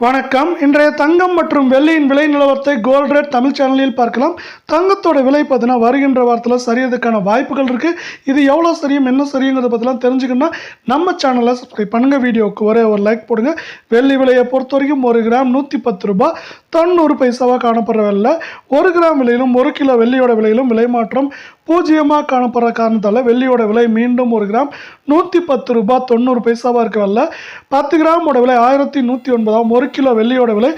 வணக்கம். இன்றைய தங்கம் மற்றும் வெள்ளியின் விலை நிலவரத்தை கோல்ட் ரேட் தமிழ் சேனலில் பார்க்கலாம். தங்கத்தோட விலை பார்த்தீங்கன்னா வருகின்ற வாரத்தில் சரியதுக்கான வாய்ப்புகள் இருக்குது. இது எவ்வளோ சரியும் என்ன சரியுங்கிறத பற்றிலாம் தெரிஞ்சுக்கணும்னா நம்ம சேனலை சப்ஸ்கிரைப் பண்ணுங்கள். வீடியோவுக்கு ஒரே ஒரு லைக் போடுங்க. வெள்ளி விலையை பொறுத்த வரைக்கும் 1 கிராம் 110 ரூபாய் 90 பைசாவாக காணப்படுற விலையில் 1 கிராம் விலையிலும் 1 கிலோ வெள்ளியோட விலையிலும் விலை மாற்றம் பூஜ்ஜியமாக காணப்படுற காரணத்தால் வெள்ளியோட விலை மீண்டும் 1 கிராம் 110 ரூபாய் 90 பைசாவாக இருக்க வரல. 10 கிராமோட விலை 1109. 1 கிலோ வெள்ளியோட விலை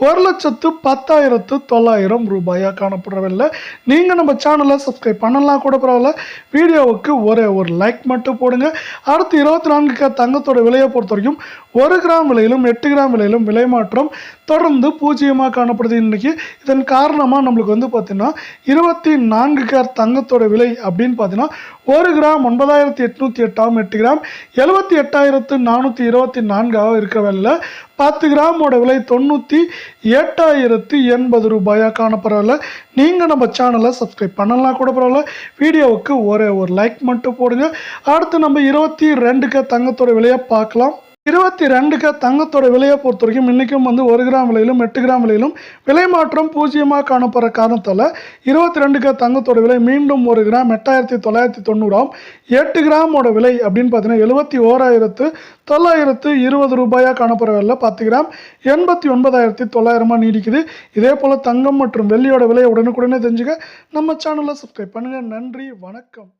1,10,900 ரூபாயாக காணப்படுறவில்லை. நீங்கள் நம்ம சேனலை சப்ஸ்கிரைப் பண்ணலாம் கூட பரவாயில்ல. வீடியோவுக்கு ஒரே ஒரு லைக் மட்டும் போடுங்க. அடுத்து 24 தங்கத்தோட விலையை பொறுத்த வரைக்கும் 1 கிராம் விலையிலும் 8 கிராம் விலையிலும் விலை மாற்றம் தொடர்ந்து பூஜ்ஜியமாக காணப்படுது. இன்றைக்கி இதன் காரணமாக நம்மளுக்கு பார்த்தீங்கன்னா 24 தங்கத்தோட விலை அப்படின்னு பார்த்தீங்கன்னா 1 கிராம் 9,808, 8 கிராம் 78,424 இருக்க வேலை. 10 கிராமோட விலை 98,080 ரூபாயாக காணப்படவில்லை. நீங்கள் நம்ம சேனலை சப்ஸ்கிரைப் பண்ணலாம் கூட பரவாயில்ல. வீடியோவுக்கு ஒரே ஒரு லைக் மட்டும் போடுங்க. அடுத்து நம்ம 22 தங்கத்தோட விலையை பார்க்கலாம். 22 தங்கத்தோட விலையை பொறுத்த வரைக்கும் இன்றைக்கும் 1 கிராம் விலையிலும் 8 கிராம் விலையிலும் விலை மாற்றம் பூஜ்ஜியமாக காணப்படுற காரணத்தால் 22 தங்கத்தோட விலை மீண்டும் 1 கிராம் 8,990. 8 கிராமோட விலை அப்படின்னு பார்த்தீங்கன்னா 71,920 ரூபாயாக காணப்படுற விலை. 10 கிராம் 89,900 நீடிக்குது. இதே போல் தங்கம் மற்றும் வெள்ளியோட விலை உடனுக்குடனே தெரிஞ்சுக்க நம்ம சேனலை சப்ஸ்கிரைப் பண்ணுங்கள். நன்றி, வணக்கம்.